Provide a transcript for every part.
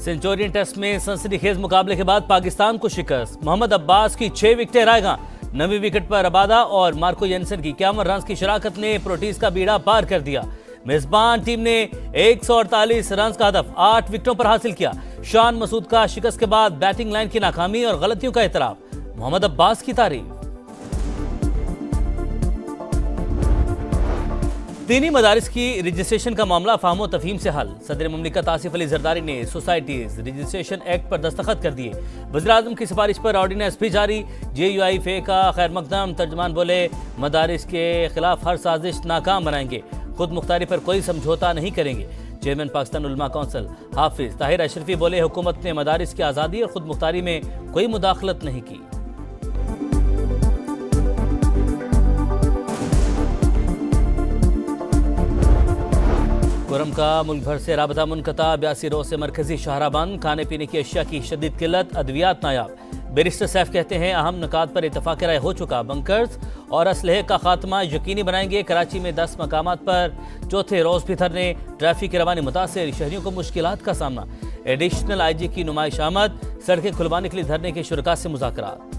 Centurion test में सनसनीखेज मुकाबले के बाद पाकिस्तान को शिकस्त। मोहम्मद अब्बास की 6 विकेटें रायगां। 9वीं विकेट पर अबादा और मार्को जेनसन की 51 रन की शराकत ने प्रोटीज का बीड़ा पार कर दिया। मेजबान टीम ने 148 रन का हदफ 8 विकेटों पर हासिल किया। शान मसूद का शिकस्त के बाद बैटिंग लाइन की नाकामी और गलतियों का एतराफ। मोहम्मद अब्बास की तारीफ। दीनी मदारिस की रजिस्ट्रेशन का मामला फाहमो तफहीम से हल। सदर मुमलिकत आसिफ अली जरदारी ने सोसाइटीज रजिस्ट्रेशन एक्ट पर दस्तखत कर दिए। वज़ीर-ए-आज़म की सिफारिश पर ऑर्डिनेंस भी जारी। JUI फे का खैर मकदम। तर्जमान बोले, मदारिस के खिलाफ हर साजिश नाकाम बनाएंगे, खुद मुख्तारी पर कोई समझौता नहीं करेंगे। चेयरमैन पाकिस्तान उलमा कौंसिल हाफिज ताहिर अशरफी बोले, हुकूमत ने मदारिस की आज़ादी और खुद मुख्तारी में कोई मुदाखलत नहीं की। कुरम का मुल्क भर से राबता मुनक़ता। 82 रोज से मरकजी शाहरा बंद। खाने पीने की अशिया की शदीद किल्लत। अद्वियात नायाब। बैरिस्टर सैफ कहते हैं, अहम नुकात पर इत्तफाक राय हो चुका। बंकर्स और असलहे का खात्मा यकीनी बनाएंगे। कराची में 10 मकामात पर चौथे रोज भी धरने। ट्रैफिक की रवानी मुतासिर, शहरियों को मुश्किलात का सामना। एडिशनल IG की नुमाइश आमद। सड़कें खुलवाने के लिए धरने के शुरका से मुज़ाकरात।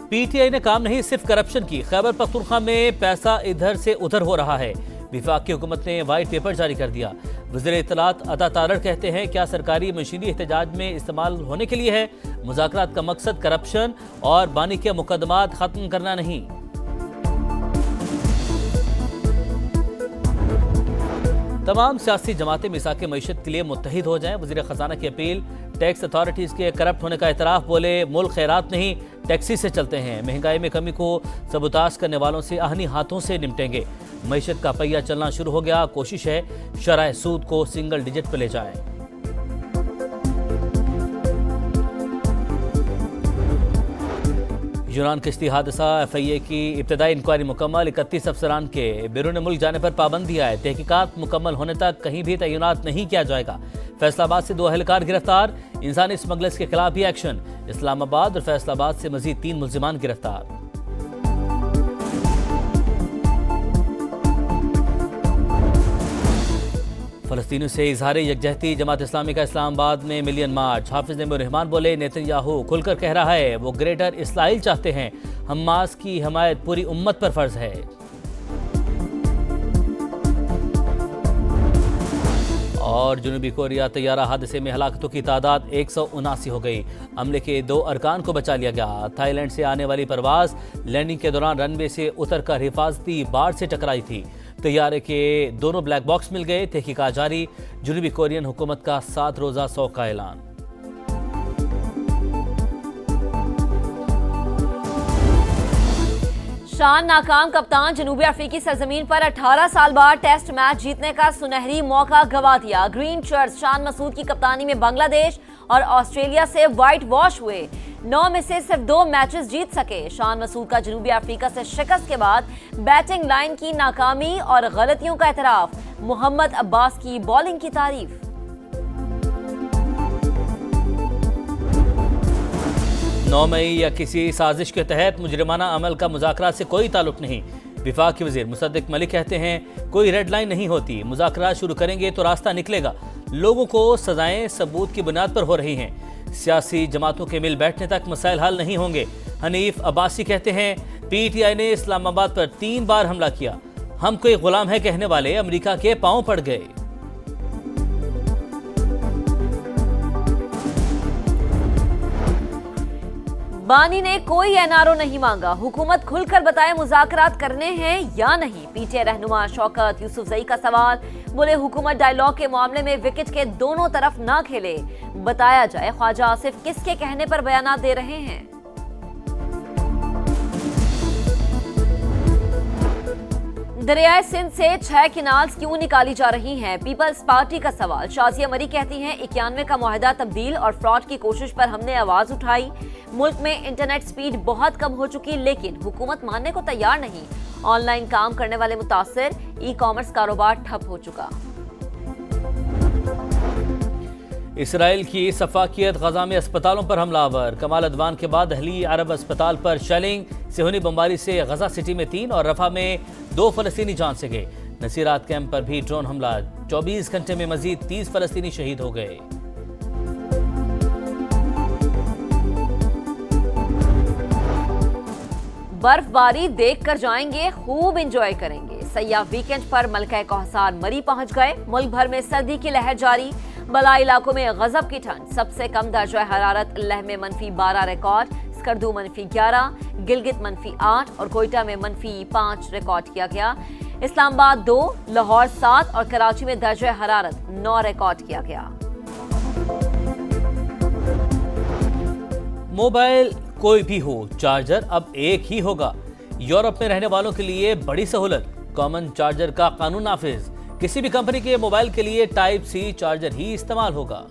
PTI ने काम नहीं, सिर्फ करप्शन की। खैबर पख्तूनख्वा में पैसा इधर से उधर हो रहा है। विफाक की हुकूमत ने वाइट पेपर जारी कर दिया। वज़ीर इत्तलात अता तारड़ कहते हैं, क्या सरकारी मशीनरी एहतजाज में इस्तेमाल होने के लिए है? मुज़ाकरात का मकसद करप्शन और बानी के मुकदमात खत्म करना नहीं। तमाम सियासी जमातें मिसाक मईशत के लिए मुत्तहिद हो जाएं। वज़ीर ख़जाना की अपील। टैक्स अथॉरिटीज़ के करप्ट होने का एतराफ़। बोले, मुल्क खैरात नहीं टैक्सी से चलते हैं। महंगाई में कमी को सबूताश करने वालों से आहनी हाथों से निपटेंगे। मईशत का पहिया चलना शुरू हो गया। कोशिश है शरह सूद को सिंगल डिजिट पर ले जाएं। यूनान किश्ती हादसा। FIA की इब्तदाई इंक्वायरी मुकम्मल। 31 अफसरान के बैरून मुल्क जाने पर पाबंदी आए। तहकीकात मुकम्मल होने तक कहीं भी तैनात नहीं किया जाएगा। फैसलाबाद से 2 अहलकार गिरफ्तार। इंसानी स्मगलर्स के खिलाफ भी एक्शन। इस्लामाबाद और फैसलाबाद से मजीद 3 मुल्जिमान गिरफ्तार। फ़लस्तीनियों से इजहार यकजहती। जमात इस्लामी का इस्लामाबाद में मिलियन मार्च। हाफिज रहमान बोले, नेतन्याहू खुलकर कह रहा है वो ग्रेटर इसराइल चाहते हैं। हमास की हमायत पूरी उम्मत पर फर्ज है। और जनूबी कोरिया तैयारा हादसे में हलाकतों की तादाद 179 हो गई। अमले के 2 अरकान को बचा लिया गया। थाईलैंड से आने वाली परवाज लैंडिंग के दौरान रनवे से उतरकर हिफाजती बाड़ से टकराई थी। तैयारे के दोनों ब्लैक बॉक्स मिल गए। तहकीकात जारी। जनूबी कोरियन हुकूमत का 7 रोज़ा शौक का ऐलान। शान नाकाम कप्तान। जनूबी अफ्रीकी सरजमीन पर 18 साल बाद टेस्ट मैच जीतने का सुनहरी मौका गंवा दिया। ग्रीन शर्ट्स शान मसूद की कप्तानी में बांग्लादेश और ऑस्ट्रेलिया से व्हाइट वॉश हुए। 9 में से सिर्फ 2 मैचेस जीत सके। शान मसूद का जनूबी अफ्रीका से शिकस्त के बाद बैटिंग लाइन की नाकामी और गलतियों का एतराफ। मोहम्मद अब्बास की बॉलिंग की तारीफ। 9 मई या किसी साजिश के तहत मुजरिमाना अमल का मुज़ाकरात से कोई ताल्लुक नहीं। विफाक के वज़ीर मुसद्दिक मलिक कहते हैं, कोई रेड लाइन नहीं होती। मुज़ाकरात शुरू करेंगे तो रास्ता निकलेगा। लोगों को सजाएं सबूत की बुनियाद पर हो रही हैं। सियासी जमातों के मिल बैठने तक मसाइल हल नहीं होंगे। हनीफ अब्बासी कहते हैं, PTI ने इस्लामाबाद पर 3 बार हमला किया। हम कोई गुलाम है कहने वाले अमेरिका के पांव पड़ गए। बानी ने कोई NRO नहीं मांगा। हुकूमत खुलकर बताए मुज़ाकरात करने हैं या नहीं। PTI रहनुमा शौकत यूसुफजई का सवाल। बोले, हुकूमत डायलॉग के मामले में विकेट के दोनों तरफ ना खेले। बताया जाए ख्वाजा आसिफ किसके कहने पर बयानात दे रहे हैं। दरियाए सिंध से 6 किनाल्स क्यों निकाली जा रही हैं? पीपल्स पार्टी का सवाल। शाजिया मरी कहती हैं, 91 का मुआहदा तब्दील और फ्रॉड की कोशिश पर हमने आवाज उठाई। मुल्क में इंटरनेट स्पीड बहुत कम हो चुकी, लेकिन हुकूमत मानने को तैयार नहीं। ऑनलाइन काम करने वाले मुतासिर। ई-कॉमर्स कारोबार ठप हो चुका। इसराइल की सफाकियत। गजा में अस्पतालों पर हमलावर। कमाल अदवान के बाद अहली अरब अस्पताल पर शेलिंग। सेहूनी बमबारी से गजा सिटी में 3 और रफा में 2 फलस्तीनी जान से गए। नसीरात कैंप पर भी ड्रोन हमला, 24 घंटे में मजीद 30 फलस्तीनी शहीद हो गए। बर्फबारी देखकर जाएंगे, खूब एंजॉय करेंगे। सयाह वीकेंड पर मलका कौसार मरी पहुंच गए। मुल्क भर में सर्दी की लहर जारी, बलाई इलाकों में गजब की ठंड। सबसे कम दर्जा हरारत लेह में -12 रिकॉर्ड, स्कर्दू -11, गिलगित -8 और कोयटा में -5 रिकॉर्ड किया गया। इस्लामाबाद 2, लाहौर 7 और कराची में दर्जा हरारत 9 रिकॉर्ड किया गया। मोबाइल कोई भी हो, चार्जर अब एक ही होगा। यूरोप में रहने वालों के लिए बड़ी सहूलत, कॉमन चार्जर का कानून नाफिज। किसी भी कंपनी के मोबाइल के लिए टाइप सी चार्जर ही इस्तेमाल होगा।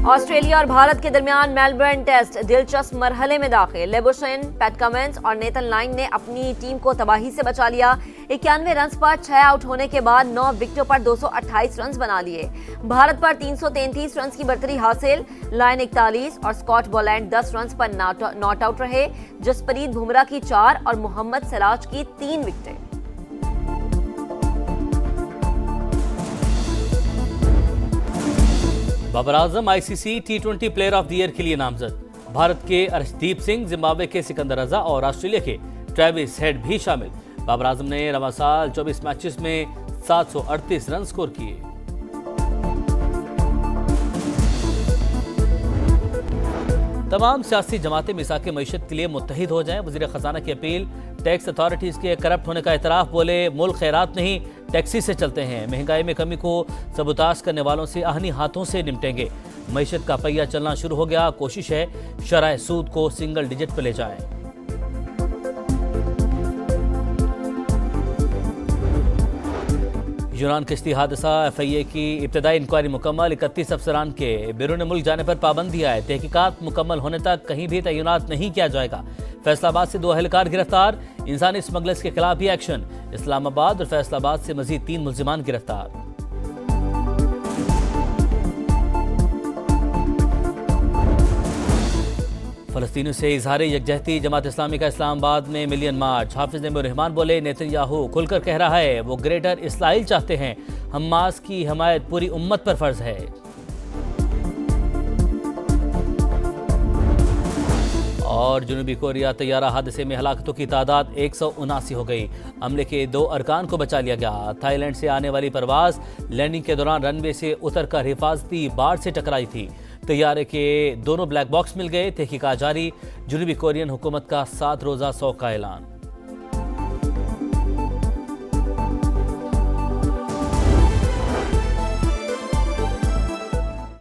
ऑस्ट्रेलिया और भारत के दरमियान मेलबर्न टेस्ट दिलचस्प मरहले में दाखिल। लेबुशेन, पैट कमिंस और नेथन लाइन ने अपनी टीम को तबाही से बचा लिया। 91 रन पर 6 आउट होने के बाद 9 विकेटों पर 228 रन बना लिए। भारत पर 333 रन की बढ़तरी हासिल। लाइन 41 और स्कॉट बोलैंड 10 रन पर नॉट आउट रहे। जसप्रीत बुमराह की 4 और मोहम्मद सिराज की 3 विकेटें। Babar Azam ICC T20 player of the year के लिए नामजद। भारत के अर्शदीप सिंह, जिम्बाब्वे के सिकंदर रजा और ऑस्ट्रेलिया के ट्रेविस हेड भी शामिल। बाबर आजम ने रवा साल 24 मैचेस में 738 रन स्कोर किए। तमाम सियासी जमातें मिसाक मईशत के लिए मुत्तहिद हो जाएं, वज़ीर ख़जाना की अपील। टैक्स अथॉरिटीज़ के करप्ट होने का एतराफ़, बोले मुल्क खैरात नहीं टैक्सी से चलते हैं। महंगाई में कमी को सबूताश करने वालों से आहनी हाथों से निपटेंगे। मईशत का पहिया चलना शुरू हो गया, कोशिश है शरह सूद को सिंगल डिजिट पर ले जाएं। यूनान किश्ती हादसा, FIA की इब्तदाई इंक्वायरी मुकम्मल। 31 अफसरान के बैरून मुल्क जाने पर पाबंदी आए। तहकीकात मुकम्मल होने तक कहीं भी तैनात नहीं किया जाएगा। फैसलाबाद से 2 अहलकार गिरफ्तार, इंसानी स्मगलर्स के खिलाफ भी एक्शन। इस्लामाबाद और फैसलाबाद से मजीद 3 मुल्जिमान गिरफ्तार। फलस्तीनियों से इजहार यकजहती, जमात इस्लामी का इस्लामाबाद में मिलियन मार्च। हाफिज रहमान बोले नेतन्याहू खुलकर कह रहा है वो ग्रेटर इसराइल चाहते हैं। हमास की हमायत पूरी उम्मत पर फर्ज है। और जनूबी कोरिया तैयारा हादसे में हलाकतों की तादाद 179 हो गई। हमले के 2 अरकान को बचा लिया गया। थाईलैंड से आने वाली परवाज लैंडिंग के दौरान रनवे से उतरकर हिफाजती बाड़ से टकराई थी। तैयारे के दोनों ब्लैक बॉक्स मिल गए। तहकीकात जारी। जनूबी कोरियन हुकूमत का 7 रोज़ा शौक का ऐलान।